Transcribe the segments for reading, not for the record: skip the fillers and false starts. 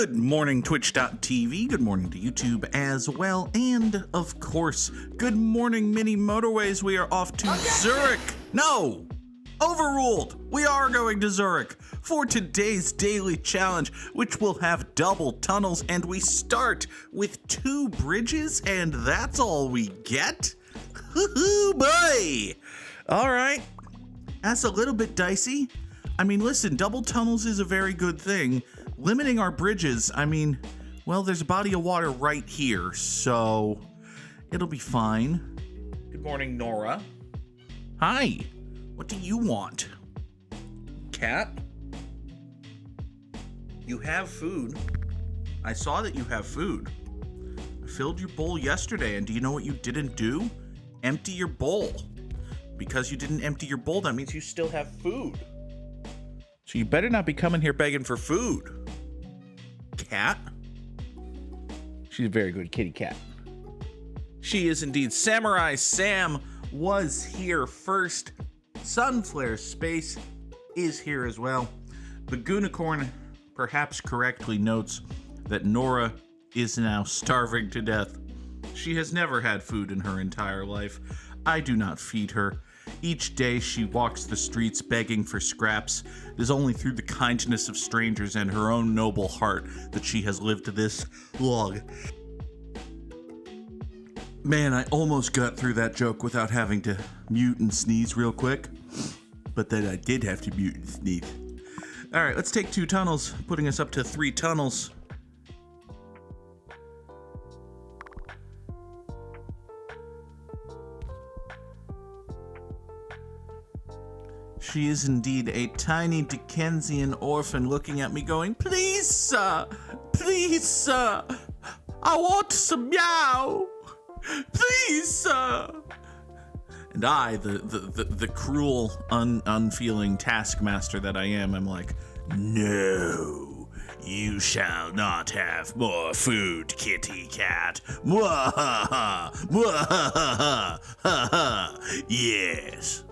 Good morning, Twitch.tv. Good morning to YouTube as well. And, of course, good morning, Mini Motorways. We are off to Zurich. No! Overruled! We are going to Zurich for today's daily challenge, which will have double tunnels, and we start with 2 bridges, and that's all we get? Hoo-hoo, boy! Alright. That's a little bit dicey. I mean, listen, double tunnels is a very good thing. Limiting our bridges, I mean, well, there's a body of water right here, so it'll be fine. Good morning, Nora. Hi. What do you want? Cat? You have food. I saw that you have food. I filled your bowl yesterday, and do you know what you didn't do? Empty your bowl. Because you didn't empty your bowl, that means you still have food. So you better not be coming here begging for food. Cat? She's a very good kitty cat. She is indeed. Samurai Sam was here first. Sunflare Space is here as well. The Goonicorn perhaps correctly notes that Nora is now starving to death. She has never had food in her entire life. I do not feed her. Each day she walks the streets begging for scraps. It is only through the kindness of strangers and her own noble heart that she has lived this long. Man, I almost got through that joke without having to mute and sneeze real quick. But then I did have to mute and sneeze. Alright, let's take 2 tunnels, putting us up to 3 tunnels. She is indeed a tiny Dickensian orphan looking at me going, "Please, sir! Please, sir! I want some meow! Please, sir!" And I, the cruel, unfeeling taskmaster that I am, I'm like, "No, you shall not have more food, kitty cat. Mwahaha! Mwahaha! Yes."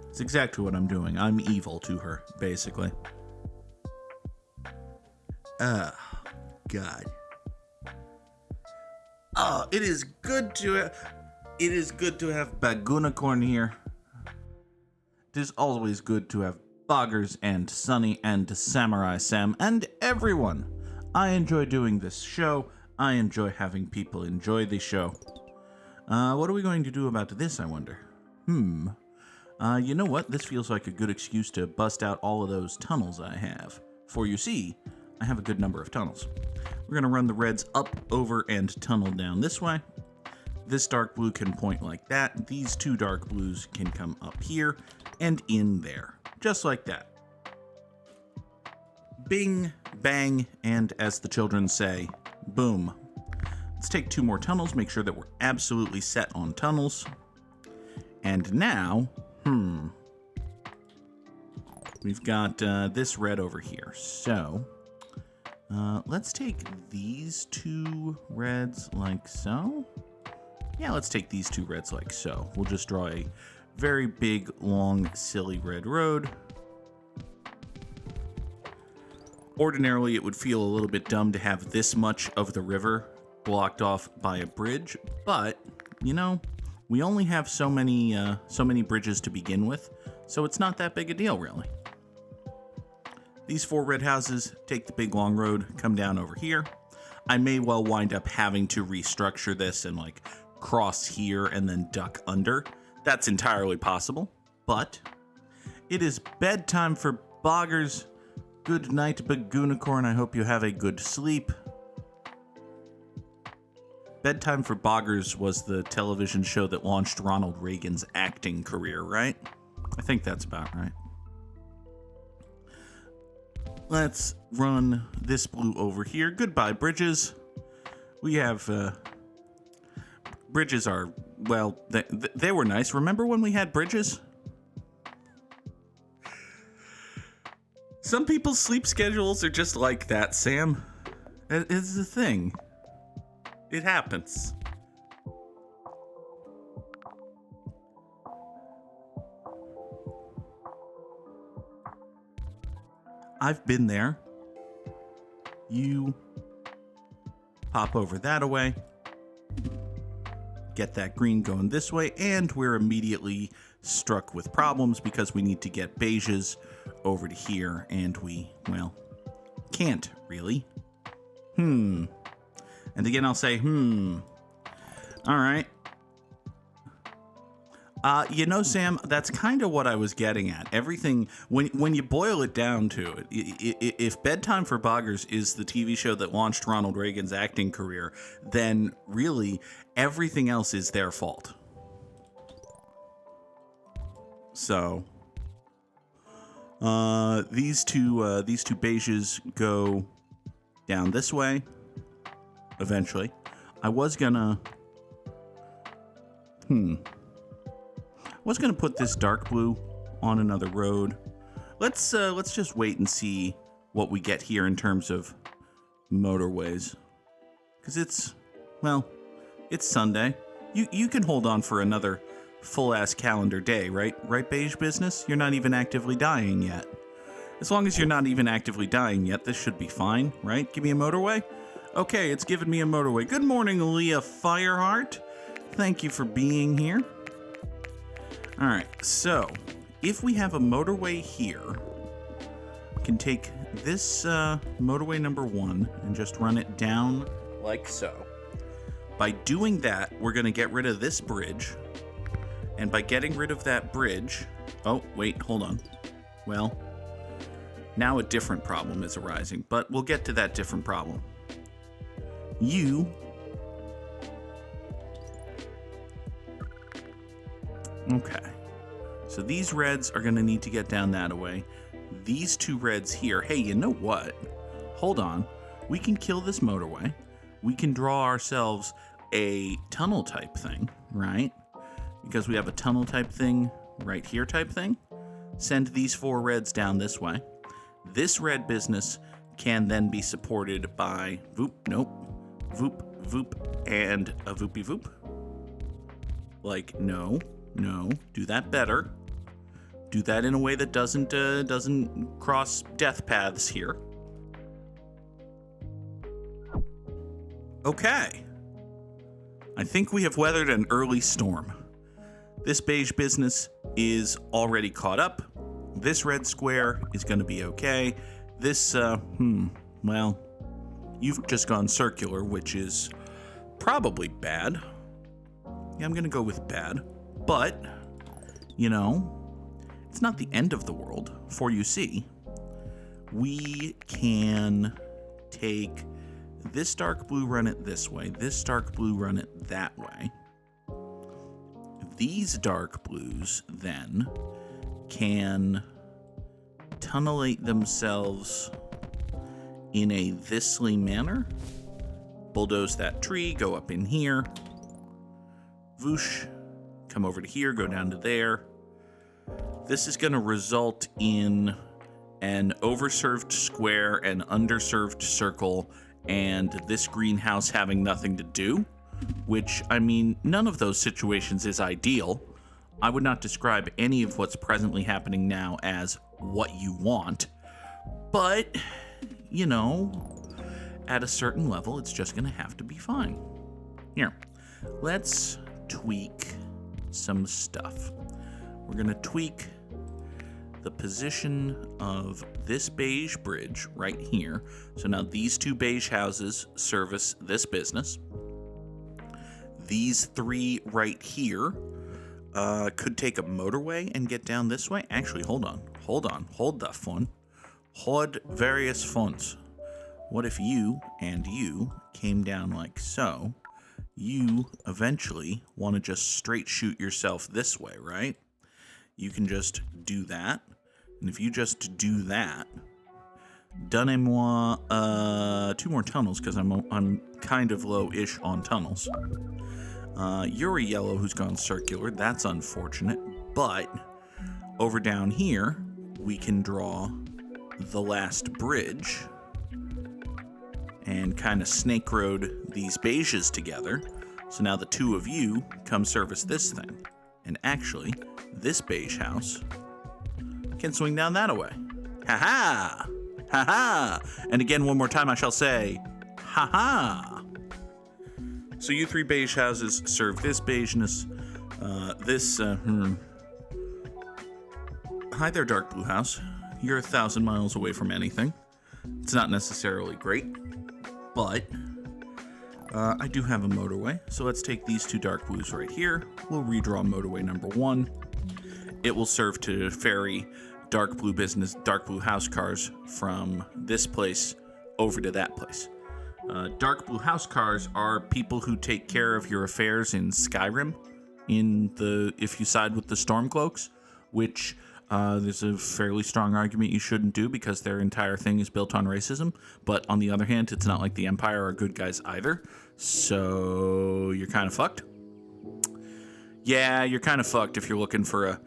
It's exactly what I'm doing. I'm evil to her, basically. God. Oh, it is good to have Bagunicorn here. It is always good to have Boggers and Sunny and Samurai Sam and everyone. I enjoy doing this show. I enjoy having people enjoy the show. What are we going to do about this, I wonder? You know what? This feels like a good excuse to bust out all of those tunnels I have. For you see, I have a good number of tunnels. We're going to run the reds up, over, and tunnel down this way. This dark blue can point like that. These 2 dark blues can come up here and in there. Just like that. Bing, bang, and as the children say, boom. Let's take 2 more tunnels, make sure that we're absolutely set on tunnels. And now... we've got this red over here. So, let's take these 2 reds like so. Yeah, let's take these 2 reds like so. We'll just draw a very big, long, silly red road. Ordinarily, it would feel a little bit dumb to have this much of the river blocked off by a bridge, but, you know, we only have so many bridges to begin with, so it's not that big a deal, really. These 4 red houses take the big long road, come down over here. I may well wind up having to restructure this and like cross here and then duck under. That's entirely possible, but it is bedtime for Boggers. Good night, Bagunicorn. I hope you have a good sleep. Bedtime for Boggers was the television show that launched Ronald Reagan's acting career, right? I think that's about right. Let's run this blue over here. Goodbye, bridges. We have, bridges are, well, they were nice. Remember when we had bridges? Some people's sleep schedules are just like that, Sam. It's the thing. It happens. I've been there. You pop over that away. Get that green going this way, and we're immediately struck with problems because we need to get beiges over to here, and we, well, can't really. And again, I'll say, All right. Sam, that's kind of what I was getting at. Everything, when you boil it down to it, if Bedtime for Boggers is the TV show that launched Ronald Reagan's acting career, then really everything else is their fault. So, these two beiges go down this way. Eventually, I was gonna put this dark blue on another road. Let's just wait and see what we get here in terms of motorways, because it's Sunday. You can hold on for another full-ass calendar day, right? Right, beige business? You're not even actively dying yet. As long as you're not even actively dying yet, this should be fine, right? Give me a motorway? Okay, it's giving me a motorway. Good morning, Leah Fireheart. Thank you for being here. All right, so if we have a motorway here, we can take this motorway number 1 and just run it down like so. By doing that, we're going to get rid of this bridge. And by getting rid of that bridge... Oh, wait, hold on. Well, now a different problem is arising, but we'll get to that different problem. Okay. So these reds are going to need to get down that way. These two reds here. Hey, you know what? Hold on. We can kill this motorway. We can draw ourselves a tunnel type thing, right? Because we have a tunnel type thing right here type thing. Send these 4 reds down this way. This red business can then be supported by voop, and a voopy voop. Like, no, do that better. Do that in a way that doesn't cross death paths here. Okay. I think we have weathered an early storm. This beige business is already caught up. This red square is going to be okay. This, well, you've just gone circular, which is probably bad. Yeah, I'm going to go with bad. But, it's not the end of the world, for you see, we can take this dark blue, run it this way, this dark blue, run it that way. These dark blues then can tunnelate themselves in a thisly manner, bulldoze that tree, go up in here, whoosh, come over to here, go down to there. This is going to result in an overserved square, an underserved circle, and this greenhouse having nothing to do, which, I mean, none of those situations is ideal. I would not describe any of what's presently happening now as what you want, but, at a certain level, it's just going to have to be fine. Here, let's tweak some stuff. We're going to tweak the position of this beige bridge right here. So now these 2 beige houses service this business. These 3 right here could take a motorway and get down this way. Actually, hold the phone. Hold various phones. What if you and you came down like so? You eventually want to just straight shoot yourself this way, right? You can just do that. And if you just do that, donnez-moi 2 more tunnels, because I'm kind of low-ish on tunnels. You're a yellow who's gone circular. That's unfortunate. But over down here, we can draw the last bridge and kind of snake road these beiges together. So now the 2 of you come service this thing. And actually, this beige house can swing down that way. Ha-ha! Ha ha! And again, one more time, I shall say, ha ha! So you three beige houses serve this beigeness. Hi there, dark blue house. You're 1,000 miles away from anything. It's not necessarily great, but I do have a motorway. So let's take these two dark blues right here. We'll redraw motorway number 1. It will serve to ferry dark blue house cars from this place over to that place. Dark blue house cars are people who take care of your affairs in Skyrim, if you side with the Stormcloaks, which there's a fairly strong argument you shouldn't do because their entire thing is built on racism. But on the other hand, it's not like the Empire are good guys either, so you're kind of fucked. Yeah, you're kind of fucked if you're looking for a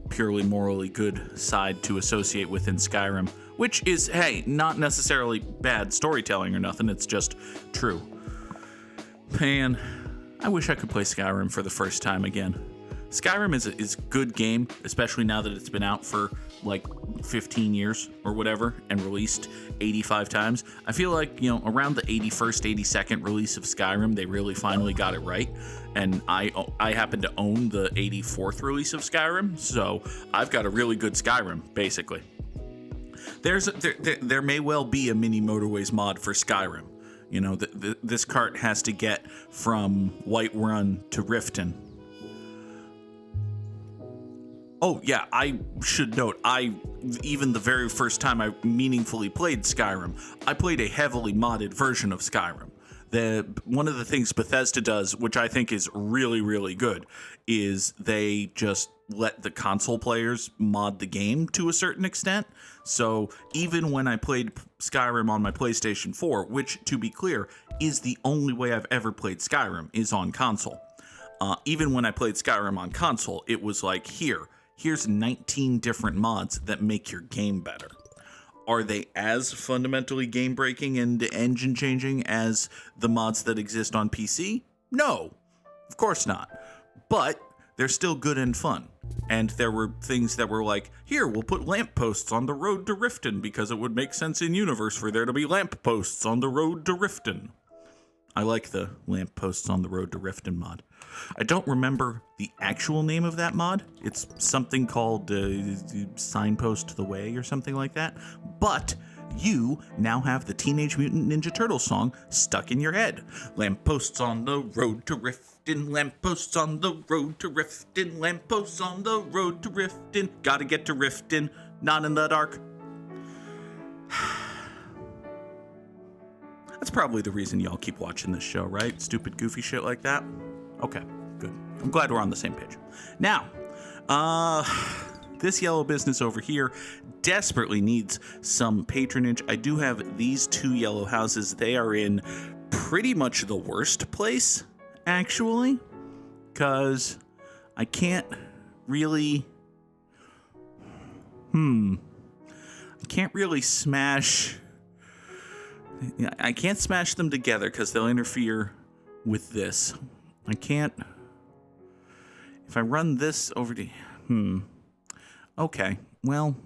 purely morally good side to associate with in Skyrim, which is, hey, not necessarily bad storytelling or nothing, it's just true. Man, I wish I could play Skyrim for the first time again. Skyrim is a good game, especially now that it's been out for like 15 years or whatever and released 85 times. I feel like, around the 81st, 82nd release of Skyrim, they really finally got it right. And I happen to own the 84th release of Skyrim, so I've got a really good Skyrim, basically. There may well be a mini Motorways mod for Skyrim. This cart has to get from Whiterun to Riften. Oh, yeah, I should note, even the very first time I meaningfully played Skyrim, I played a heavily modded version of Skyrim. One of the things Bethesda does, which I think is really, really good, is they just let the console players mod the game to a certain extent. So even when I played Skyrim on my PlayStation 4, which, to be clear, is the only way I've ever played Skyrim, is on console. Even when I played Skyrim on console, it was like, here's 19 different mods that make your game better. Are they as fundamentally game-breaking and engine-changing as the mods that exist on PC? No, of course not. But they're still good and fun. And there were things that were like, here, we'll put lampposts on the road to Riften because it would make sense in universe for there to be lampposts on the road to Riften. I like the lampposts on the road to Riften mod. I don't remember the actual name of that mod. It's something called Signpost to the Way or something like that. But you now have the Teenage Mutant Ninja Turtles song stuck in your head. Lampposts on the road to Riften, lampposts on the road to Riften, lampposts on the road to Riften. Gotta get to Riften, not in the dark. That's probably the reason y'all keep watching this show, right? Stupid, goofy shit like that. Okay, good. I'm glad we're on the same page. Now, this yellow business over here desperately needs some patronage. I do have these two yellow houses. They are in pretty much the worst place, actually, because I can't really... I can't really smash... I can't smash them together because they'll interfere with this. I can't... If I run this over to... Okay, well...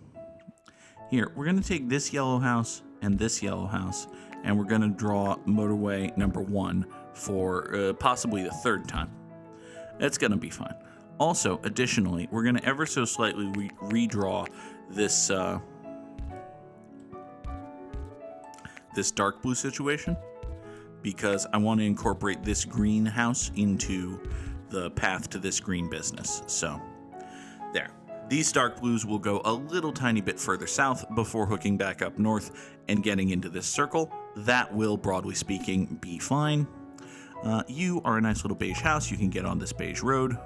Here, we're going to take this yellow house and this yellow house, and we're going to draw motorway number 1 for possibly the third time. That's going to be fine. Also, additionally, we're going to ever so slightly redraw this... this dark blue situation, because I want to incorporate this green house into the path to this green business. So, there. These dark blues will go a little tiny bit further south before hooking back up north and getting into this circle. That will, broadly speaking, be fine. You are a nice little beige house. You can get on this beige road.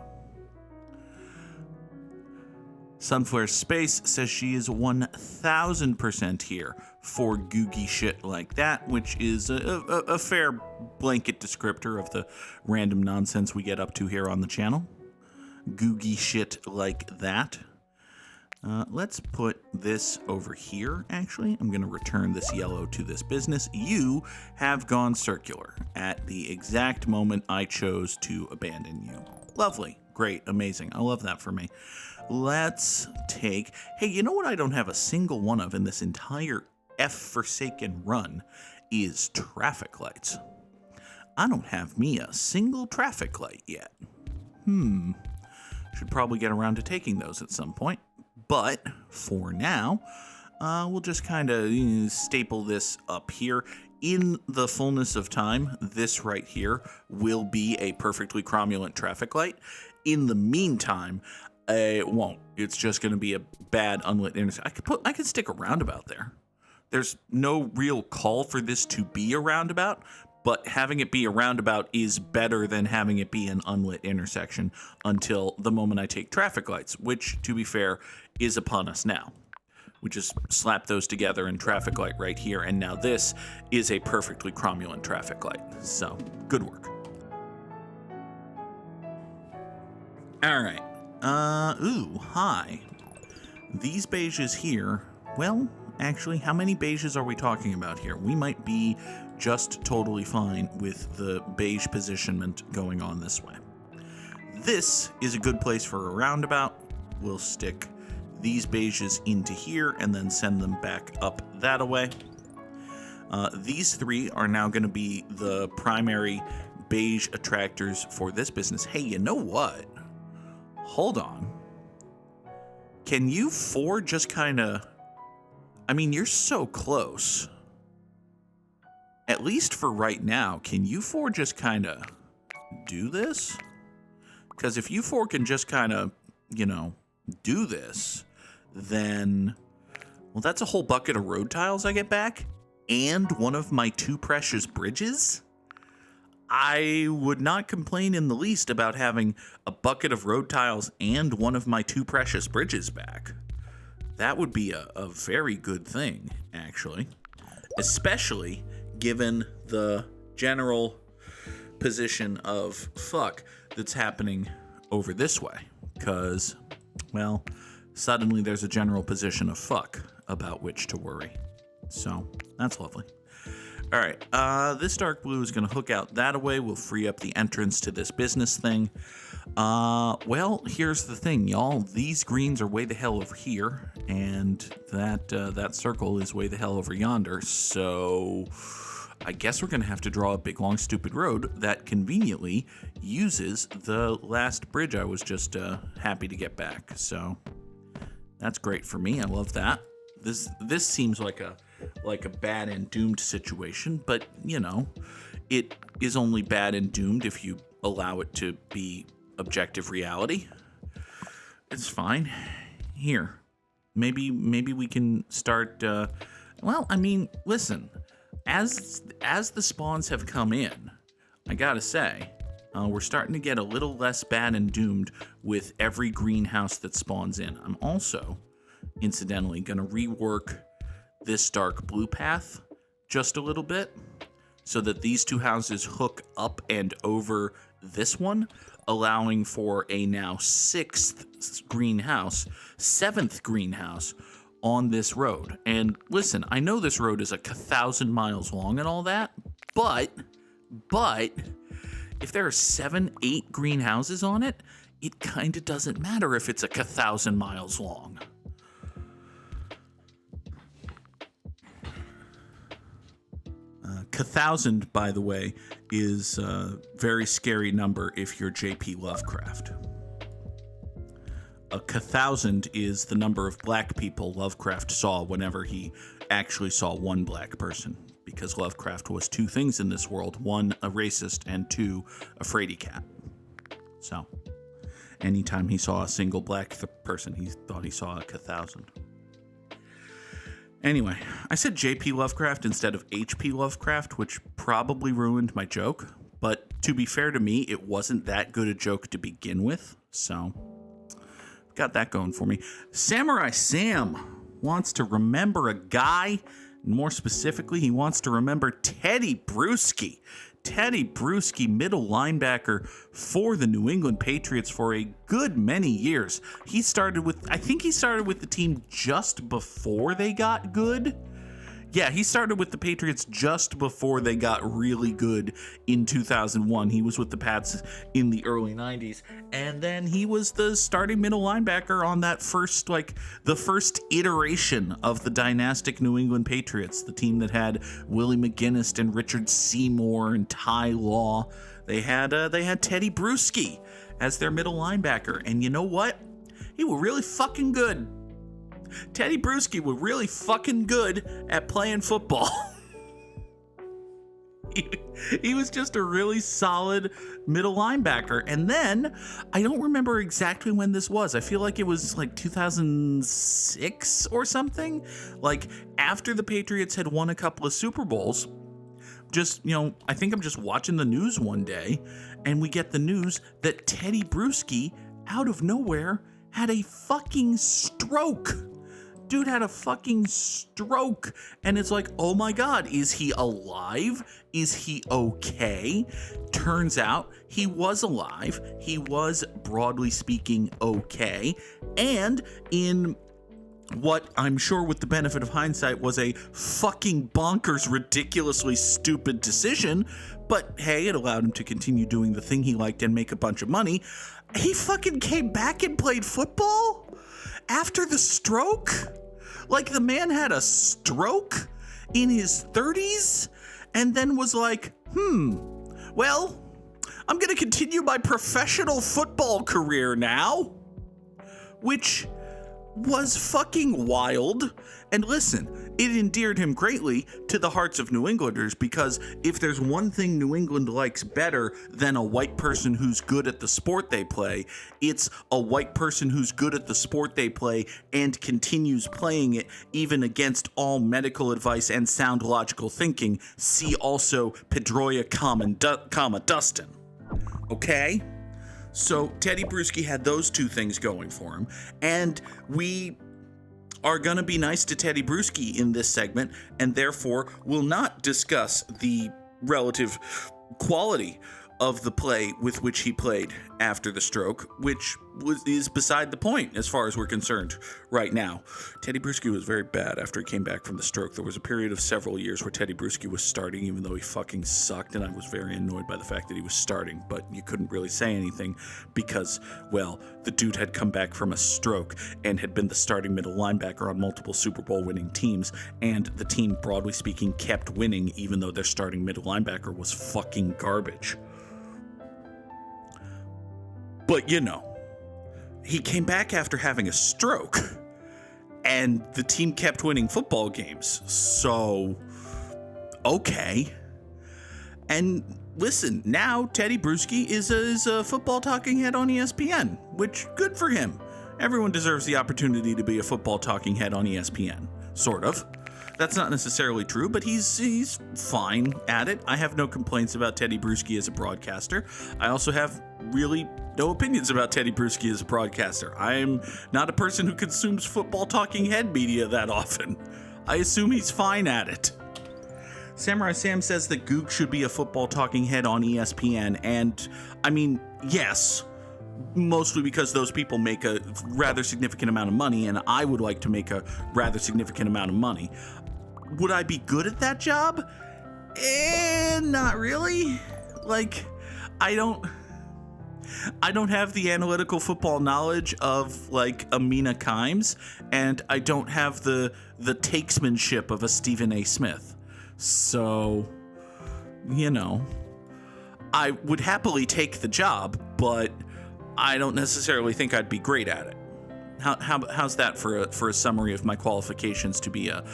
Sunflare Space says she is 1,000% here for googie shit like that, which is a fair blanket descriptor of the random nonsense we get up to here on the channel. Googie shit like that. Let's put this over here, actually. I'm going to return this yellow to this business. You have gone circular at the exact moment I chose to abandon you. Lovely. Great. Amazing. I love that for me. Let's take... Hey, you know what I don't have a single one of in this entire F-forsaken run is traffic lights. I don't have me a single traffic light yet. Should probably get around to taking those at some point. But for now, we'll just kind of staple this up here. In the fullness of time, this right here will be a perfectly cromulent traffic light. In the meantime, it won't. It's just going to be a bad unlit intersection. I could stick a roundabout there. There's no real call for this to be a roundabout, but having it be a roundabout is better than having it be an unlit intersection until the moment I take traffic lights, which, to be fair, is upon us now. We just slap those together in traffic light right here, and now this is a perfectly cromulent traffic light. So, good work. All right. Hi. These beiges here, well, actually, how many beiges are we talking about here? We might be just totally fine with the beige positionment going on this way. This is a good place for a roundabout. We'll stick these beiges into here and then send them back up that way. These three are now going to be the primary beige attractors for this business. Hey, you know what? Hold on. Can you four just kind of... I mean, you're so close. At least for right now, can you four just kind of do this? Because if you four can just kind of, do this, then, well, that's a whole bucket of road tiles I get back, and one of my two precious bridges. I would not complain in the least about having a bucket of road tiles and one of my two precious bridges back. That would be a very good thing, actually. Especially given the general position of fuck that's happening over this way. Because, well, suddenly there's a general position of fuck about which to worry. So, that's lovely. All right, this dark blue is going to hook out that away. We'll free up the entrance to this business thing. Well, here's the thing, y'all. These greens are way the hell over here, and that circle is way the hell over yonder. So I guess we're going to have to draw a big, long, stupid road that conveniently uses the last bridge I was just happy to get back. So that's great for me. I love that. This seems like a bad and doomed situation, but it is only bad and doomed if you allow it to be objective reality. It's fine. Here, maybe we can start. Well, I mean, listen, as the spawns have come in, I gotta say, we're starting to get a little less bad and doomed with every greenhouse that spawns in. I'm also, incidentally, gonna rework this dark blue path just a little bit so that these two houses hook up and over this one, allowing for a now seventh greenhouse on this road. And listen, I know this road is 1,000 miles long and all that, but if there are 7-8 greenhouses on it, it kind of doesn't matter if it's 1,000 miles long. 1,000, by the way, is a very scary number if you're J.P. Lovecraft. 1,000 is the number of black people Lovecraft saw whenever he actually saw one black person, because Lovecraft was two things in this world: one, a racist, and two, a fraidy cat. So, anytime he saw a single black person, he thought he saw 1,000. Anyway, I said J.P. Lovecraft instead of H.P. Lovecraft, which probably ruined my joke. But to be fair to me, it wasn't that good a joke to begin with. So, got that going for me. Samurai Sam wants to remember a guy. More specifically, he wants to remember Teddy Bruschi. Teddy Bruschi, middle linebacker for the New England Patriots for a good many years. I think he started with the team just before they got good. Yeah, he started with the Patriots just before they got really good in 2001. He was with the Pats in the early 90s. And then he was the starting middle linebacker on that the first iteration of the dynastic New England Patriots, the team that had Willie McGinnis and Richard Seymour and Ty Law. They had Teddy Bruschi as their middle linebacker. And you know what? He was really fucking good. Teddy Bruschi was really fucking good at playing football. He was just a really solid middle linebacker. And then, I don't remember exactly when this was. I feel like it was like 2006 or something. Like, after the Patriots had won a couple of Super Bowls, I think I'm just watching the news one day, and we get the news that Teddy Bruschi, out of nowhere, had a fucking stroke. Dude had a fucking stroke. And it's like, oh my God, is he alive? Is he okay? Turns out he was alive. He was, broadly speaking, okay. And in what I'm sure with the benefit of hindsight was a fucking bonkers, ridiculously stupid decision, but hey, it allowed him to continue doing the thing he liked and make a bunch of money. He fucking came back and played football after the stroke? Like, the man had a stroke in his 30s and then was like, well, I'm going to continue my professional football career now. Which was fucking wild. And listen, it endeared him greatly to the hearts of New Englanders, because if there's one thing New England likes better than a white person who's good at the sport they play, it's a white person who's good at the sport they play and continues playing it even against all medical advice and sound logical thinking. See also Pedroia, Dustin. Okay? So Teddy Bruschi had those two things going for him, and we are going to be nice to Teddy Bruschi in this segment, and therefore will not discuss the relative quality of the play with which he played after the stroke, which is beside the point as far as we're concerned right now. Teddy Bruschi was very bad after he came back from the stroke. There was a period of several years where Teddy Bruschi was starting, even though he fucking sucked, and I was very annoyed by the fact that he was starting, but you couldn't really say anything because, well, the dude had come back from a stroke and had been the starting middle linebacker on multiple Super Bowl winning teams, and the team, broadly speaking, kept winning even though their starting middle linebacker was fucking garbage. But, he came back after having a stroke, and the team kept winning football games. So, okay. And listen, now Teddy Bruschi is a football talking head on ESPN, which, good for him. Everyone deserves the opportunity to be a football talking head on ESPN. Sort of. That's not necessarily true, but he's fine at it. I have no complaints about Teddy Bruschi as a broadcaster. I also have really no opinions about Teddy Bruschi as a broadcaster. I am not a person who consumes football talking head media that often. I assume he's fine at it. Samurai Sam says that Goog should be a football talking head on ESPN, and I mean, yes, mostly because those people make a rather significant amount of money, and I would like to make a rather significant amount of money. Would I be good at that job? Not really. Like, I don't have the analytical football knowledge of, like, Amina Kimes, and I don't have the takesmanship of a Stephen A. Smith. So, I would happily take the job, but I don't necessarily think I'd be great at it. How's that for a summary of my qualifications to be a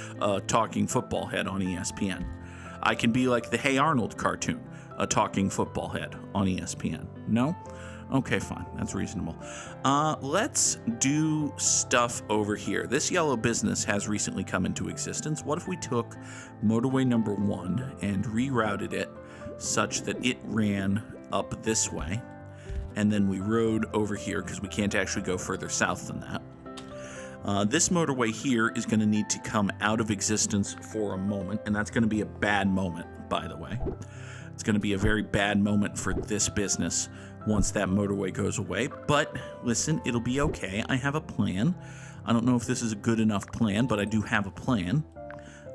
talking football head on ESPN? I can be like the Hey Arnold cartoon, a talking football head on ESPN. No? Okay, fine. That's reasonable. Let's do stuff over here. This yellow business has recently come into existence. What if we took motorway number 1 and rerouted it such that it ran up this way, and then we rode over here because we can't actually go further south than that. This motorway here is going to need to come out of existence for a moment, and that's going to be a bad moment, by the way. It's going to be a very bad moment for this business once that motorway goes away. But listen, it'll be okay. I have a plan. I don't know if this is a good enough plan, but I do have a plan.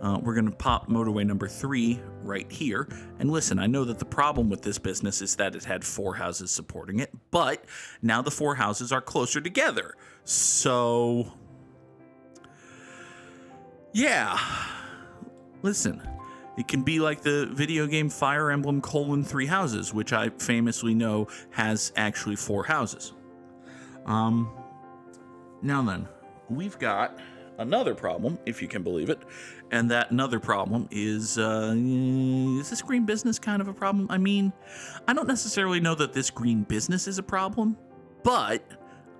We're going to pop motorway number 3 right here. And listen, I know that the problem with this business is that it had 4 houses supporting it, but now the 4 houses are closer together. So, yeah. Listen, it can be like the video game Fire Emblem: 3 Houses, which I famously know has actually 4 houses. Now then, we've got another problem, if you can believe it, and that another problem is this green business kind of a problem? I mean, I don't necessarily know that this green business is a problem, but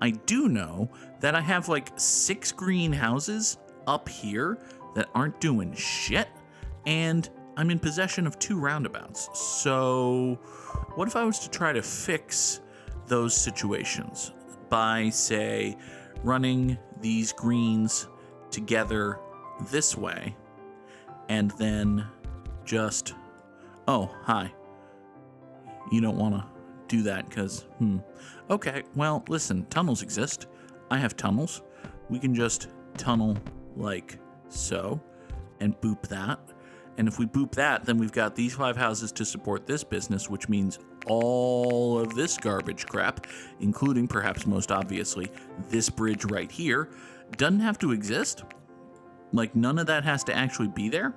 I do know that I have like 6 green houses up here that aren't doing shit, and I'm in possession of 2 roundabouts. So what if I was to try to fix those situations by, say, running these greens together this way, and then just, oh, hi. You don't want to do that because, Okay, well, listen, tunnels exist. I have tunnels. We can just tunnel like so and boop that. And if we boop that, then we've got these 5 houses to support this business, which means all of this garbage crap, including perhaps most obviously this bridge right here, doesn't have to exist. Like, none of that has to actually be there.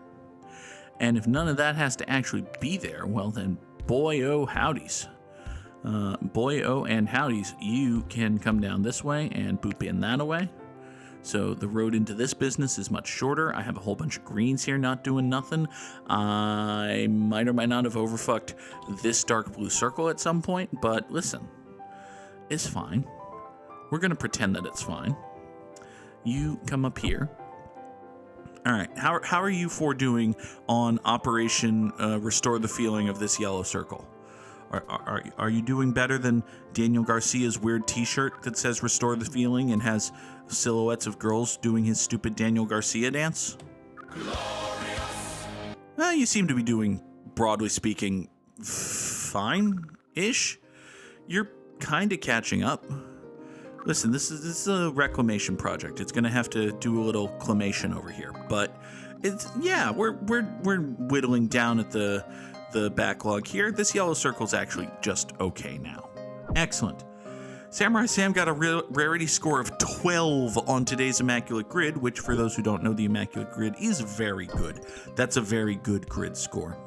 And if none of that has to actually be there, well then, boy oh howdies. Boy oh and howdies, you can come down this way and boop in that away. So the road into this business is much shorter. I have a whole bunch of greens here not doing nothing. I might or might not have overfucked this dark blue circle at some point, but listen, it's fine. We're going to pretend that it's fine. You come up here. All right, how are you 4 doing on Operation Restore the Feeling of this yellow circle? Are you doing better than Daniel Garcia's weird t-shirt that says Restore the Feeling and has silhouettes of girls doing his stupid Daniel Garcia dance? Glorious. Well, you seem to be doing, broadly speaking, fine-ish. You're kind of catching up. Listen, this is a reclamation project. It's going to have to do a little clamation over here, but it's, yeah, we're whittling down at the backlog here. This yellow circle's actually just okay now. Excellent. Samurai Sam got a rarity score of 12 on today's Immaculate Grid, which for those who don't know, the Immaculate Grid is very good. That's a very good grid score.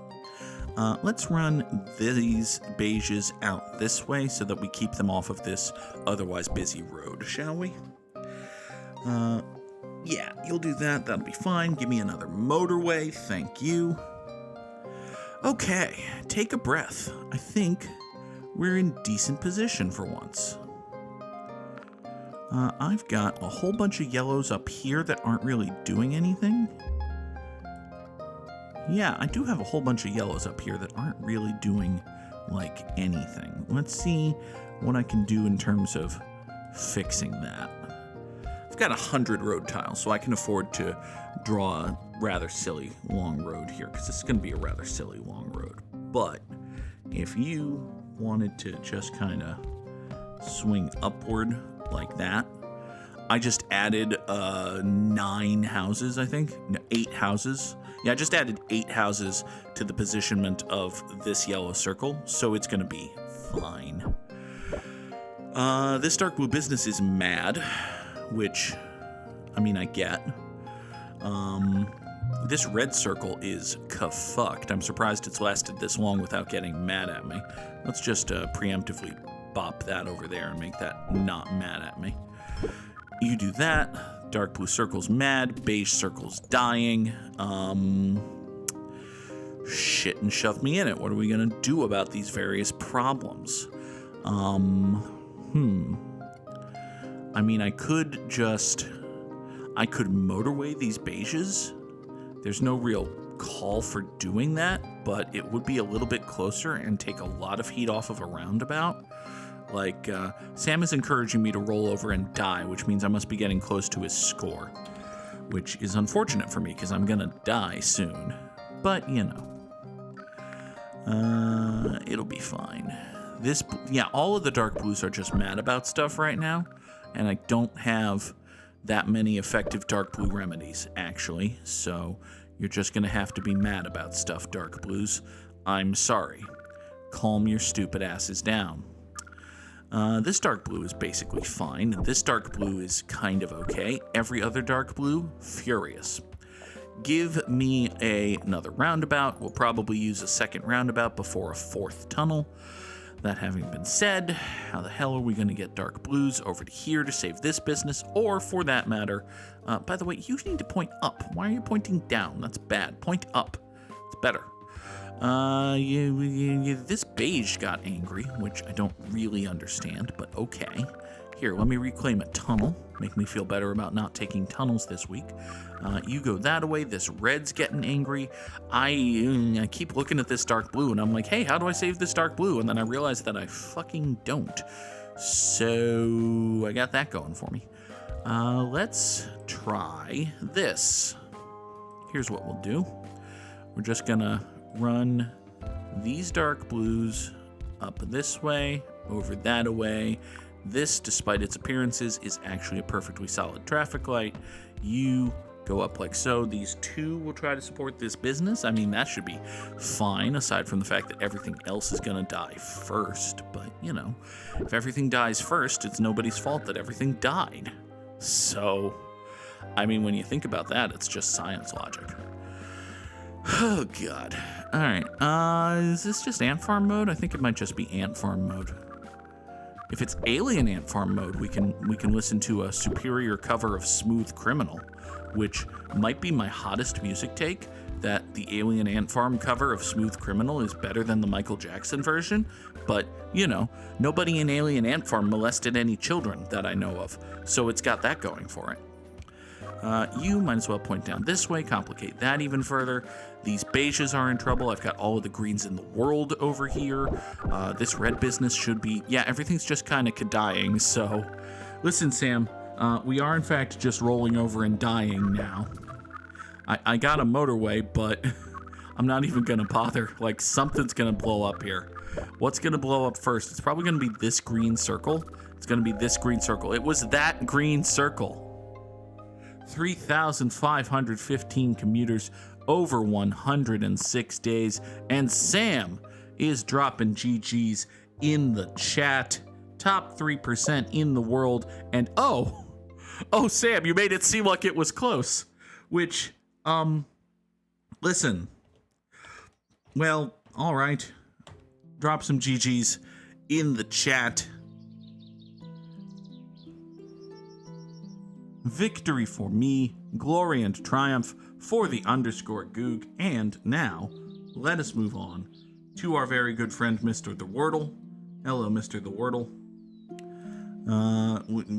Let's run these beiges out this way so that we keep them off of this otherwise busy road, shall we? Yeah, you'll do that. That'll be fine. Give me another motorway. Thank you. Okay, take a breath. I think we're in decent position for once. I've got a whole bunch of yellows up here that aren't really doing anything. Yeah, I do have a whole bunch of yellows up here that aren't really doing, like, anything. Let's see what I can do in terms of fixing that. I've got 100 road tiles, so I can afford to draw a rather silly long road here, because it's going to be a rather silly long road. But if you wanted to just kind of swing upward like that, I just added 9 houses, I think. No, 8 houses. Yeah, I just added 8 houses to the positionment of this yellow circle, so it's going to be fine. This dark blue business is mad, which, I mean, I get. This red circle is ka-fucked. I'm surprised it's lasted this long without getting mad at me. Let's just preemptively bop that over there and make that not mad at me. You do that. Dark blue circle's mad. Beige circle's dying. Shit and shove me in it. What are we gonna do about these various problems? I mean, I could motorway these beiges. There's no real call for doing that, but it would be a little bit closer and take a lot of heat off of a roundabout. Like, Sam is encouraging me to roll over and die, which means I must be getting close to his score, which is unfortunate for me because I'm gonna die soon. But, you know, it'll be fine. All of the dark blues are just mad about stuff right now, and I don't have that many effective dark blue remedies, actually. So, You're just gonna have to be mad about stuff, Dark Blues. I'm sorry. Calm your stupid asses down. This dark blue is basically fine. This dark blue is kind of okay. Every other dark blue, furious. Give me another roundabout. We'll probably use a second roundabout before a fourth tunnel. That having been said, how the hell are we going to get dark blues over to here to save this business? Or, for that matter, by the way, you need to point up. Why are you pointing down? That's bad. Point up. It's better. This beige got angry, which I don't really understand, but okay. Here, let me reclaim a tunnel. Make me feel better about not taking tunnels this week. You go that way. This red's getting angry. I keep looking at this dark blue, and I'm like, hey, how do I save this dark blue? And then I realize that I fucking don't. So I got that going for me. Let's try this. Here's what we'll do. We're just gonna run these dark blues up this way, over that way. This, despite its appearances, is actually a perfectly solid traffic light. You go up like so. These two will try to support this business. I mean, that should be fine, aside from the fact that everything else is going to die first. But, you know, if everything dies first, it's nobody's fault that everything died. So, I mean, when you think about that, it's just science logic. Oh, God. All right. Is this just ant farm mode? I think it might just be ant farm mode. If it's alien ant farm mode, we can listen to a superior cover of Smooth Criminal, which might be my hottest music take, that the alien ant farm cover of Smooth Criminal is better than the Michael Jackson version. But, you know, nobody in Alien Ant Farm molested any children that I know of, so it's got that going for it. You might as well point down this way, complicate that even further. These beiges are in trouble. I've got all of the greens in the world over here. This red business should be... Yeah, everything's just kind of dying, so... Listen, Sam, we are in fact just rolling over and dying now. I got a motorway, but I'm not even going to bother. Like, something's going to blow up here. What's going to blow up first? It's probably going to be this green circle. It's going to be this green circle. It was that green circle. 3,515 commuters over 106 days, and Sam is dropping GGs in the chat. Top 3% in the world, and oh, Sam, you made it seem like it was close, which, listen, well, all right, drop some GGs in the chat. Victory for me, glory and triumph for the _Goog, and now, let us move on to our very good friend, Mr. The Wordle. Hello, Mr. The Wordle.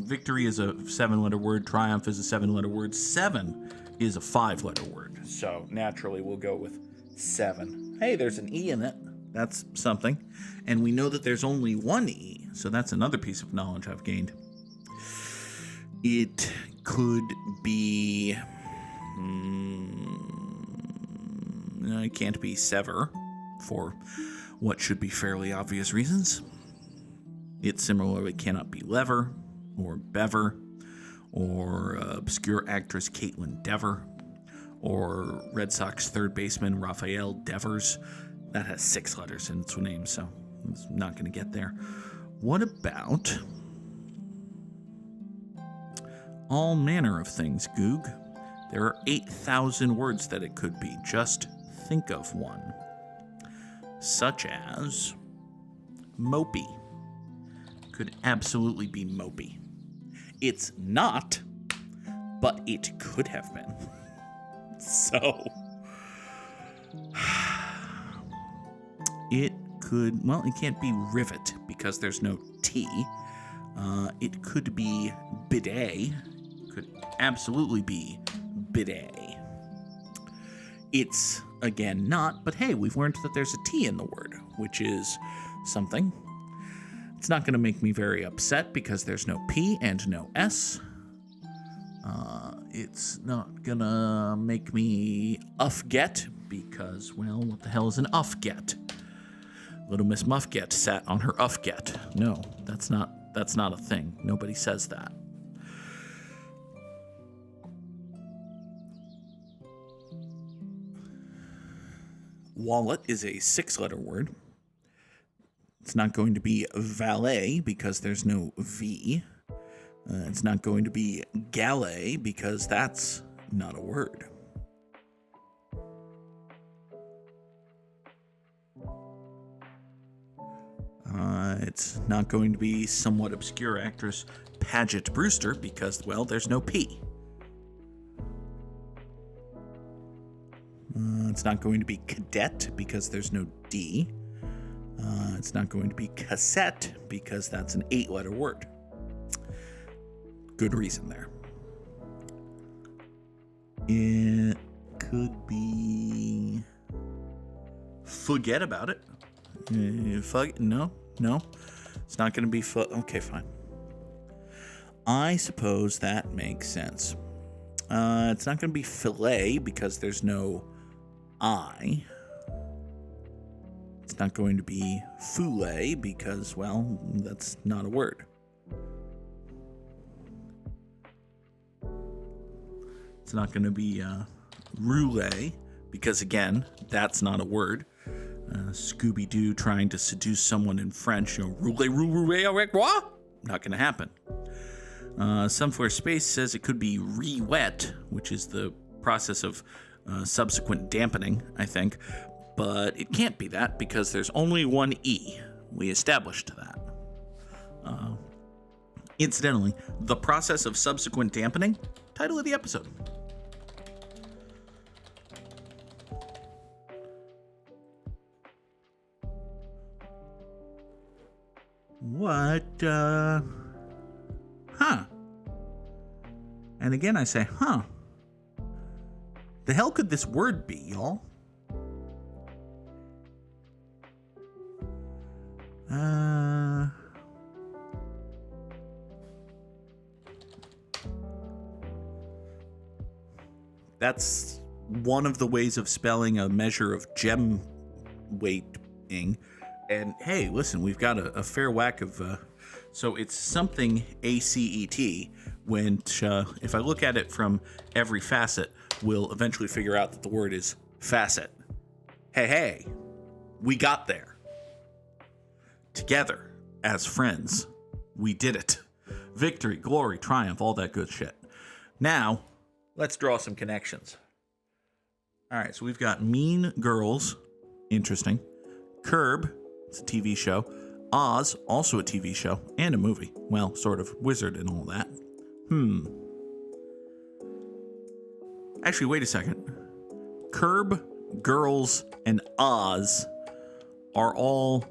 Victory is a 7-letter word, triumph is a 7-letter word, 7 is a 5-letter word, so naturally we'll go with 7. Hey, there's an E in it. That's something. And we know that there's only one E, so that's another piece of knowledge I've gained. It could be... it can't be sever, for what should be fairly obvious reasons. It similarly cannot be lever, or bever, or obscure actress Caitlin Dever, or Red Sox third baseman Rafael Devers. That has 6 letters in its name, so it's not going to get there. What about... all manner of things, Goog? There are 8,000 words that it could be. Just think of one. Such as mopey. Could absolutely be mopey. It's not, but it could have been. So, it could, well, it can't be rivet because there's no T. It could be bidet. Could absolutely be bidet. It's, again, not, but hey, we've learned that there's a T in the word, which is something. It's not going to make me very upset because there's no P and no S. It's not going to make me uffget because, well, what the hell is an uffget? Little Miss Muffget sat on her uffget. No, that's not a thing. Nobody says that. Wallet is a 6-letter word. It's not going to be valet because there's no V. It's not going to be galley because that's not a word. It's not going to be somewhat obscure actress Paget Brewster because, well, there's no P. It's not going to be cadet because there's no D. It's not going to be cassette because that's an 8-letter word. Good reason there. It could be forget about it. No. It's not going to be okay, fine. I suppose that makes sense. It's not going to be fillet because there's no I. It's not going to be foulet because, well, that's not a word. It's not going to be roulette because, again, that's not a word. Scooby-Doo trying to seduce someone in French, roulette avec moi? Not going to happen. Sunflare Space says it could be re-wet, which is the process of subsequent dampening, I think. But it can't be that because there's only one E. We established that. Incidentally, the process of subsequent dampening, title of the episode. What, And again, I say, The hell could this word be, y'all? That's one of the ways of spelling a measure of gem weighting. And hey, listen, we've got a fair whack of, so it's something ACET, which, if I look at it from every facet, we'll eventually figure out that the word is facet. Hey, we got there. Together, as friends, we did it. Victory, glory, triumph, all that good shit. Now, let's draw some connections. All right, so we've got Mean Girls, interesting. Curb, it's a TV show. Oz, also a TV show and a movie. Well, sort of wizard and all that. Actually, wait a second. Curb, Girls, and Oz are all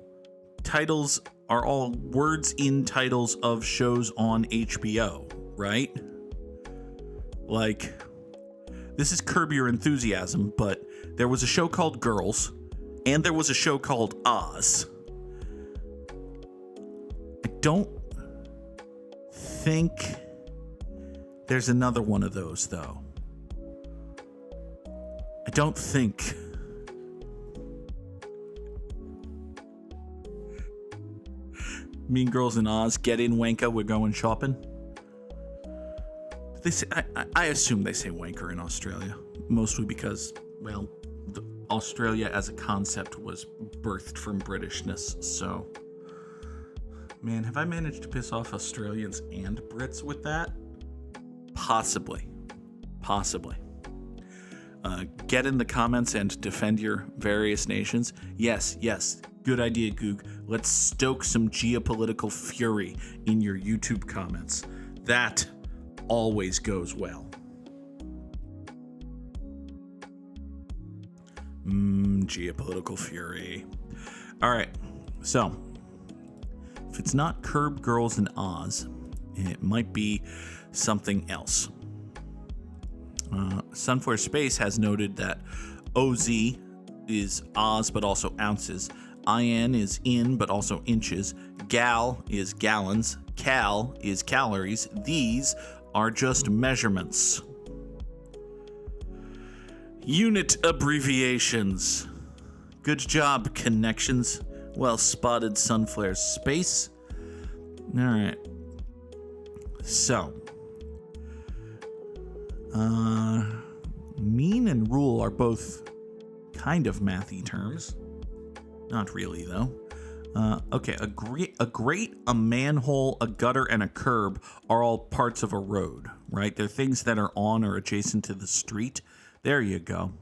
words in titles of shows on HBO, right? Like, this is Curb Your Enthusiasm, but there was a show called Girls, and there was a show called Oz. I don't think there's another one of those, though. I don't think. Mean Girls and Oz, get in, Wanka, we're going shopping. They say, I assume they say wanker in Australia, mostly because, well, Australia as a concept was birthed from Britishness, so... Man, have I managed to piss off Australians and Brits with that? Possibly. Get in the comments and defend your various nations. Yes, good idea, Goog. Let's stoke some geopolitical fury in your YouTube comments. That always goes well. Geopolitical fury. All right, so if it's not Curb, Girls, and Oz, it might be something else. Sunflare Space has noted that OZ is Oz but also ounces, IN is in but also inches, gal is gallons, cal is calories. These are just measurements. Unit abbreviations. Good job, connections. Well spotted, Sunflare Space. All right. So, mean and rule are both kind of mathy terms. Not really, though. Okay, a grate, a manhole, a gutter, and a curb are all parts of a road, right? They're things that are on or adjacent to the street. There you go.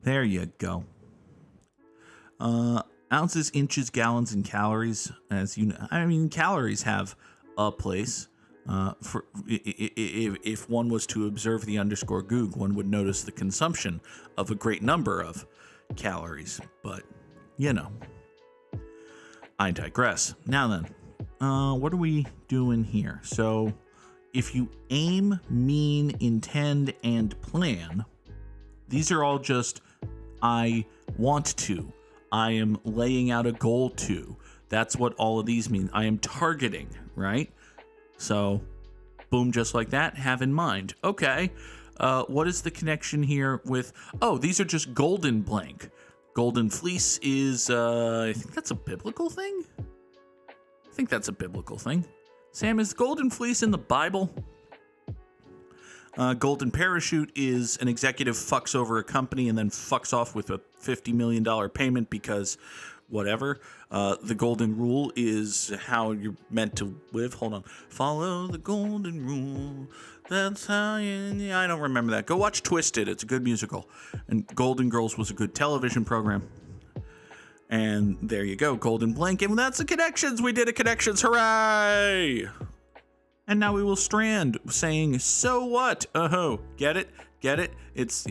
There you go. Ounces, inches, gallons, and calories. As you know, I mean, calories have a place. If one was to observe the underscore Goog, one would notice the consumption of a great number of calories. But, you know, I digress. Now then, what are we doing here? So, if you aim, mean, intend, and plan, these are all just I want to. I am laying out a goal to. That's what all of these mean. I am targeting, right? So, boom, just like that, have in mind. Okay, what is the connection here with... Oh, these are just golden blank. Golden fleece is, I think that's a biblical thing? I think that's a biblical thing. Sam, is golden fleece in the Bible? Golden parachute is an executive fucks over a company and then fucks off with a $50 million payment because whatever. The golden rule is how you're meant to live. Hold on. Follow the golden rule. That's how you... I don't remember that. Go watch Twisted. It's a good musical. And Golden Girls was a good television program. And there you go. Golden blank. And that's the connections. We did a connections. Hooray! And now we will strand saying, so what? Oh, get it? Get it? It's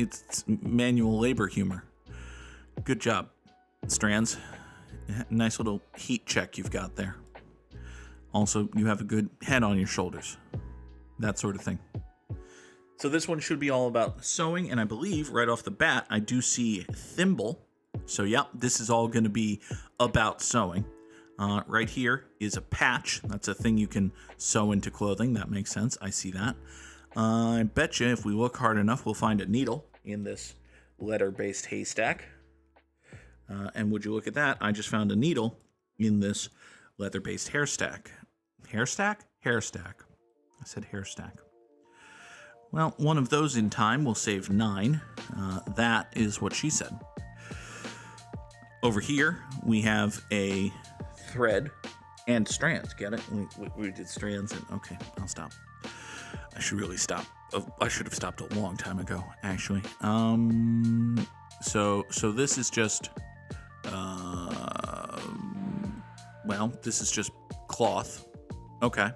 manual labor humor. Good job, Strands. Nice little heat check you've got there. Also, you have a good head on your shoulders. That sort of thing. So this one should be all about sewing, and I believe right off the bat, I do see thimble. So yeah, this is all going to be about sewing. Right here is a patch. That's a thing you can sew into clothing. That makes sense. I see that. I bet you if we look hard enough, we'll find a needle in this letter-based haystack. And would you look at that? I just found a needle in this leather-based hair stack. Hair stack? Hair stack. I said hair stack. Well, one of those in time will save 9. That is what she said. Over here, we have a thread and strands. Get it? We did strands and... Okay, I'll stop. I should really stop. I should have stopped a long time ago, actually. So this is just... well, this is just cloth. Okay.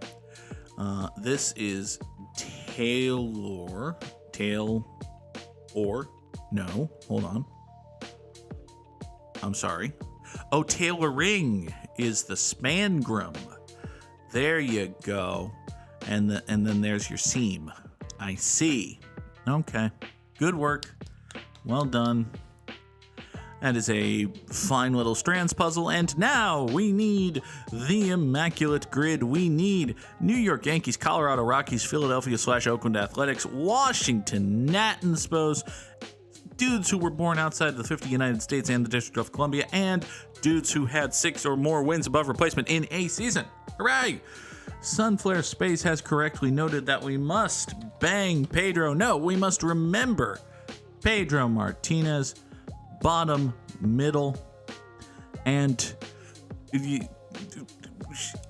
This is tailor. No, hold on. I'm sorry. Oh, tailoring is the spangram. There you go. And then there's your seam. I see. Okay. Good work. Well done. That is a fine little strands puzzle. And now we need the Immaculate Grid. We need New York Yankees, Colorado Rockies, Philadelphia/Oakland Athletics, Washington Nationals, dudes who were born outside of the 50 United States and the District of Columbia, and dudes who had 6 or more wins above replacement in a season. Hooray! Sunflare Space has correctly noted that we must bang Pedro. No, we must remember Pedro Martinez. Bottom, middle, and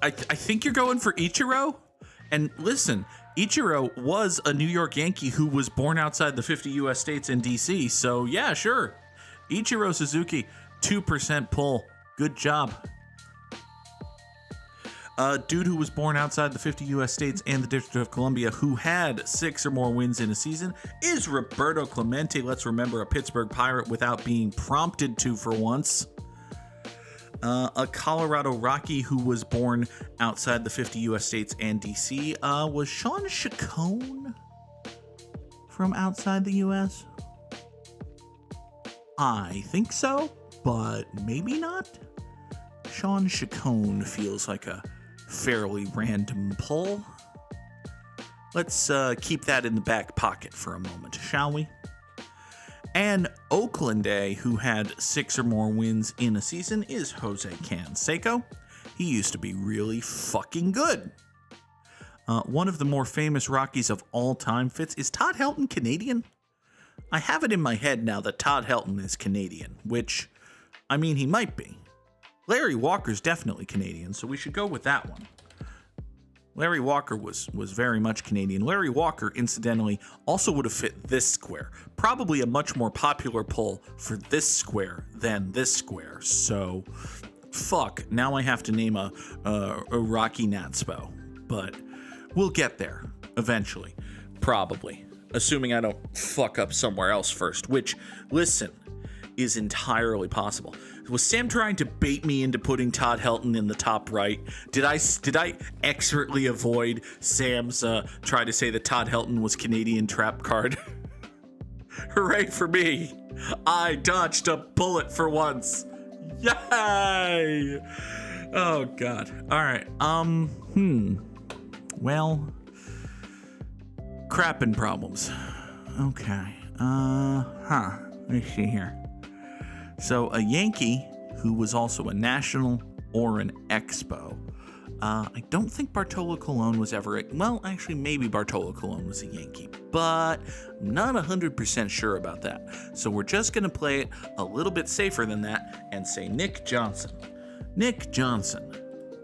I think you're going for Ichiro. And listen, Ichiro was a New York Yankee who was born outside the 50 U.S. states and D.C., so yeah, sure. Ichiro Suzuki, 2% pull. Good job. Dude who was born outside the 50 U.S. states and the District of Columbia who had 6 or more wins in a season is Roberto Clemente. Let's remember, a Pittsburgh Pirate without being prompted to for once. A Colorado Rocky who was born outside the 50 U.S. states and D.C. Was Sean Chacon from outside the U.S.? I think so, but maybe not. Sean Chacon feels like a fairly random pull. Let's keep that in the back pocket for a moment, shall we? An Oakland-A who had 6 or more wins in a season is Jose Canseco. He used to be really fucking good. One of the more famous Rockies of all time, Fitz. Is Todd Helton Canadian? I have it in my head now that Todd Helton is Canadian, which, I mean, he might be. Larry Walker's definitely Canadian, so we should go with that one. Larry Walker was very much Canadian. Larry Walker, incidentally, also would have fit this square. Probably a much more popular pull for this square than this square. So, fuck. Now I have to name a Rocky Natspo. But we'll get there eventually. Probably. Assuming I don't fuck up somewhere else first. Which, listen, is entirely possible. Was Sam trying to bait me into putting Todd Helton in the top right? Did I expertly avoid Sam's try to say that Todd Helton was Canadian trap card? Hooray for me! I dodged a bullet for once. Yay! Oh God. All right. Well, crapping problems. Okay. Let me see here. So a Yankee who was also a National or an Expo. I don't think Bartolo Colon was ever... Well, actually, maybe Bartolo Colon was a Yankee, but I'm not 100% sure about that. So we're just going to play it a little bit safer than that and say Nick Johnson. Nick Johnson.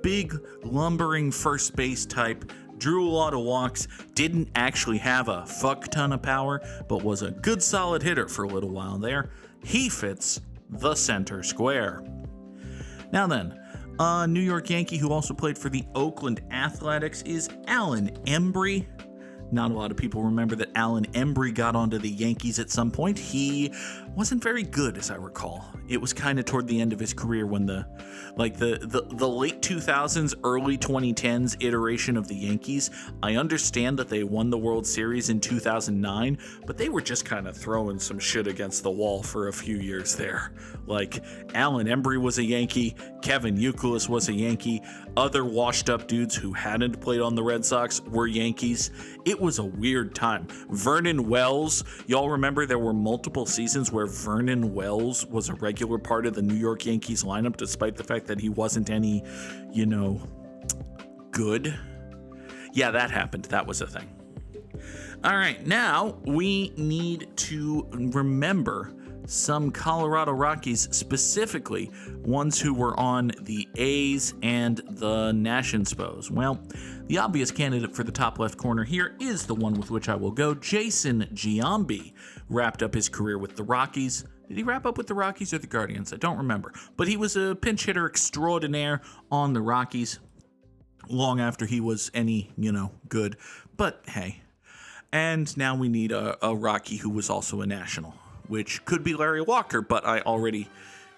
Big, lumbering first base type, drew a lot of walks, didn't actually have a fuck ton of power, but was a good solid hitter for a little while there. He fits the center square. Now then, a New York Yankee who also played for the Oakland Athletics is Alan Embry. Not a lot of people remember that Alan Embry got onto the Yankees at some point. He wasn't very good, as I recall. It was kind of toward the end of his career when the late 2000s, early 2010s iteration of the Yankees. I understand that they won the World Series in 2009, but they were just kind of throwing some shit against the wall for a few years there. Like, Alan Embry was a Yankee, Kevin Youkilis was a Yankee, other washed up dudes who hadn't played on the Red Sox were Yankees. It was a weird time. Vernon Wells, y'all remember there were multiple seasons where Vernon Wells was a regular part of the New York Yankees lineup despite the fact that he wasn't any, good. Yeah, that happened. That was a thing. All right, now we need to remember some Colorado Rockies, specifically ones who were on the A's and the Nationspos. Well, the obvious candidate for the top left corner here is the one with which I will go. Jason Giambi wrapped up his career with the Rockies. Did he wrap up with the Rockies or the Guardians? I don't remember. But he was a pinch hitter extraordinaire on the Rockies long after he was any, good. But hey. And now we need a Rocky who was also a National, which could be Larry Walker, but I already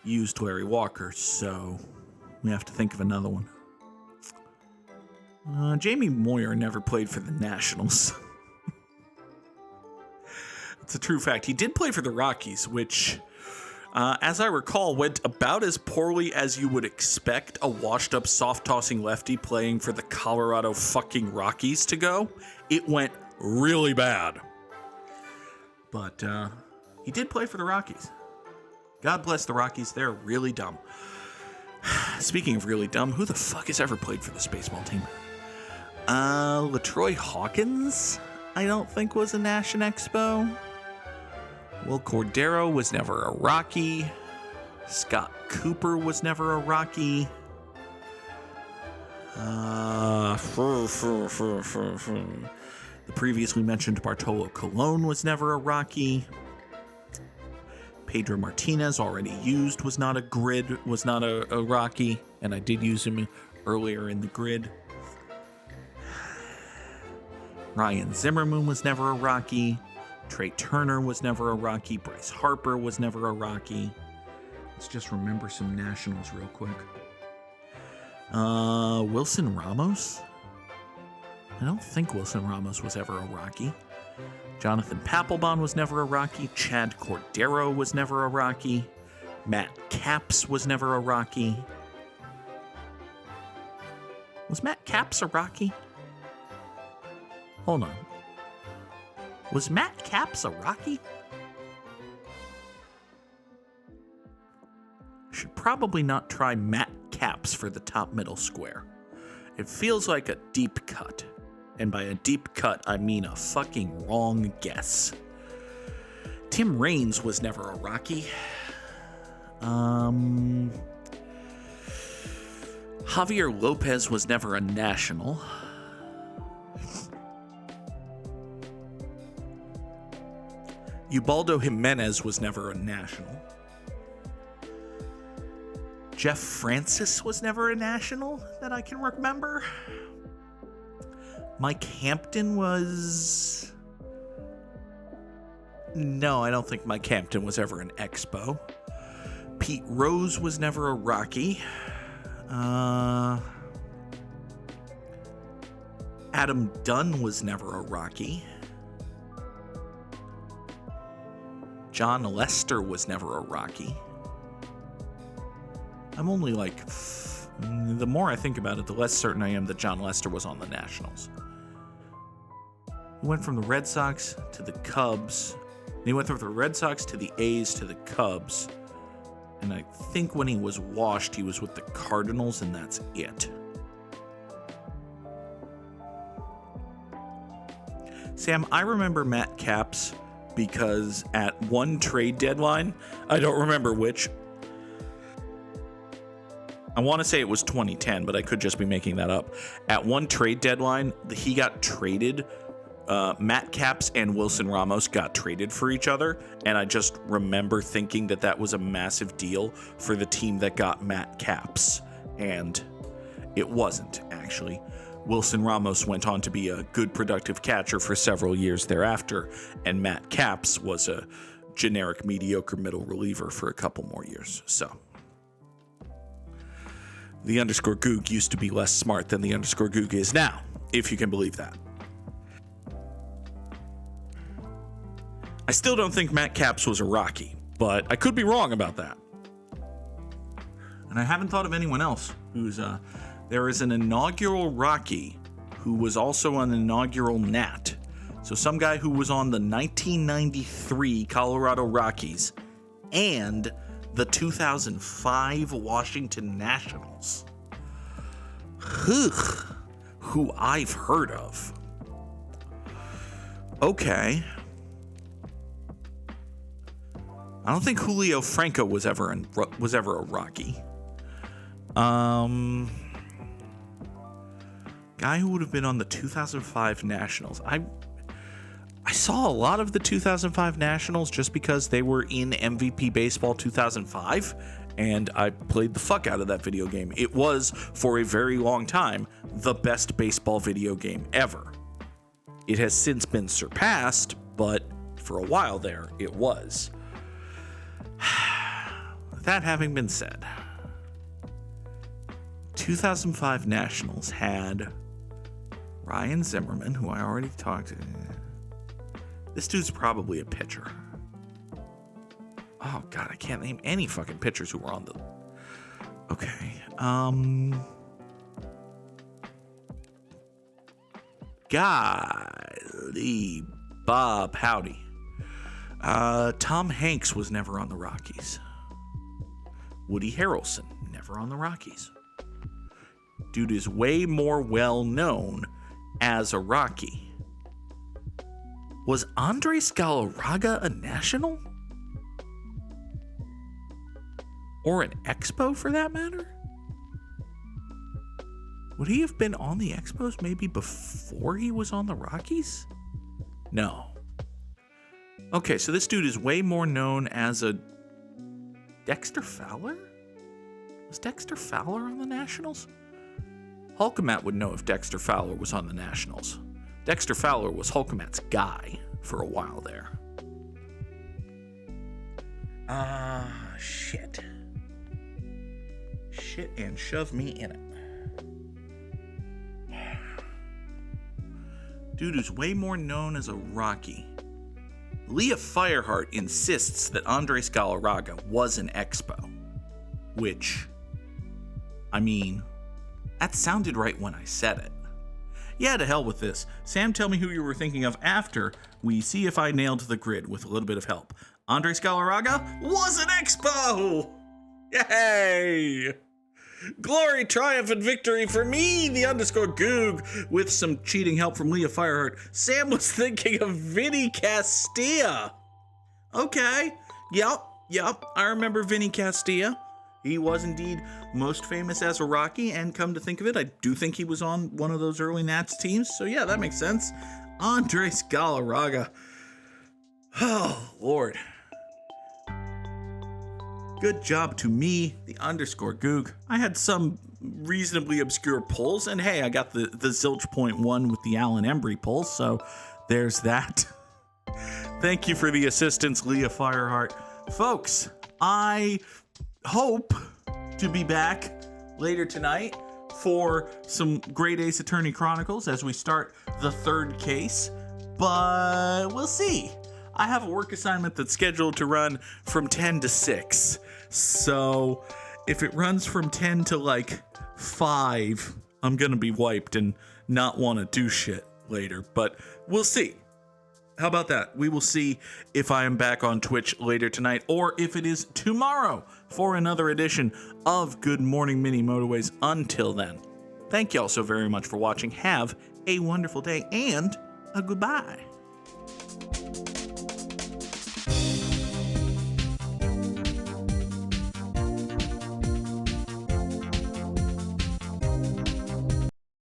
used Larry Walker, so we have to think of another one. Jamie Moyer never played for the Nationals. It's a true fact. He did play for the Rockies, which, as I recall, went about as poorly as you would expect a washed-up, soft-tossing lefty playing for the Colorado fucking Rockies to go. It went really bad. But, he did play for the Rockies. God bless the Rockies. They're really dumb. Speaking of really dumb, who the fuck has ever played for this baseball team? LaTroy Hawkins, I don't think was a Nash Expo. Will Cordero was never a Rocky. Scott Cooper was never a Rocky. The previously mentioned Bartolo Colon was never a Rocky. Pedro Martinez, already used, was not a Rocky, and I did use him earlier in the grid. Ryan Zimmerman was never a Rocky. Trey Turner was never a Rocky. Bryce Harper was never a Rocky. Let's just remember some Nationals real quick. Wilson Ramos? I don't think Wilson Ramos was ever a Rocky. Jonathan Papelbon was never a Rocky. Chad Cordero was never a Rocky. Matt Capps was never a Rocky. Was Matt Capps a Rocky? Hold on. Was Matt Capps a Rocky? Should probably not try Matt Capps for the top middle square. It feels like a deep cut. And by a deep cut, I mean a fucking wrong guess. Tim Raines was never a Rocky. Javier Lopez was never a national. Ubaldo Jimenez was never a national. Jeff Francis was never a national that I can remember. Mike Hampton was... No, I don't think Mike Hampton was ever an Expo. Pete Rose was never a Rocky. Adam Dunn was never a Rocky. John Lester was never a Rocky. I'm only like... The more I think about it, the less certain I am that John Lester was on the Nationals. He went from the Red Sox to the Cubs. And he went from the Red Sox to the A's to the Cubs. And I think when he was washed, he was with the Cardinals, and that's it. Sam, I remember Matt Capps because at one trade deadline, I don't remember which. I want to say it was 2010, but I could just be making that up. At one trade deadline, he got traded. Matt Capps and Wilson Ramos got traded for each other, and I just remember thinking that that was a massive deal for the team that got Matt Capps, and it wasn't, actually. Wilson Ramos went on to be a good, productive catcher for several years thereafter, and Matt Capps was a generic, mediocre middle reliever for a couple more years, so... The underscore Goog used to be less smart than the underscore Goog is now, if you can believe that. I still don't think Matt Capps was a Rocky, but I could be wrong about that. And I haven't thought of anyone else who's there is an inaugural Rocky who was also an inaugural Nat. So some guy who was on the 1993 Colorado Rockies and the 2005 Washington Nationals. Who I've heard of. Okay. I don't think Julio Franco was ever a Rocky. Guy who would have been on the 2005 Nationals. I saw a lot of the 2005 Nationals just because they were in MVP Baseball 2005, and I played the fuck out of that video game. It was, for a very long time, the best baseball video game ever. It has since been surpassed, but for a while there, it was. That having been said, 2005 Nationals had Ryan Zimmerman, who I already talked to. This dude's probably a pitcher. Oh, God, I can't name any fucking pitchers who were on the... Okay. Golly, Bob Howdy. Tom Hanks was never on the Rockies. Woody Harrelson, never on the Rockies. Dude is way more well known as a Rocky. Was Andres Galarraga a National? Or an Expo for that matter? Would he have been on the Expos maybe before he was on the Rockies? No. Okay, so this dude is way more known as a Dexter Fowler? Was Dexter Fowler on the Nationals? Hulkamat would know if Dexter Fowler was on the Nationals. Dexter Fowler was Hulkamat's guy for a while there. Shit. Shit and shove me in it. Dude who's way more known as a Rocky. Leah Fireheart insists that Andres Galarraga was an Expo. Which, I mean, that sounded right when I said it. Yeah, to hell with this. Sam, tell me who you were thinking of after we see if I nailed the grid with a little bit of help. Andres Galarraga was an Expo! Yay! Glory, triumph, and victory for me, the underscore Goog, with some cheating help from Leah Fireheart. Sam was thinking of Vinny Castilla. Okay. Yep. I remember Vinny Castilla. He was indeed most famous as a Rocky, and come to think of it, I do think he was on one of those early Nats teams. So yeah, that makes sense. Andres Galarraga. Oh, Lord. Good job to me, the _Goog. I had some reasonably obscure pulls, and hey, I got the Zilch point one with the Alan Embry pull, so there's that. Thank you for the assistance, Leah Fireheart. Folks, I hope to be back later tonight for some Great Ace Attorney Chronicles as we start the third case, but we'll see. I have a work assignment that's scheduled to run from 10 to 6, so if it runs from 10 to like 5, I'm gonna be wiped and not want to do shit later, but we'll see. How about that? We will see if I am back on Twitch later tonight or if it is tomorrow for another edition of Good Morning Mini Motorways. Until then, thank y'all so very much for watching. Have a wonderful day and a goodbye.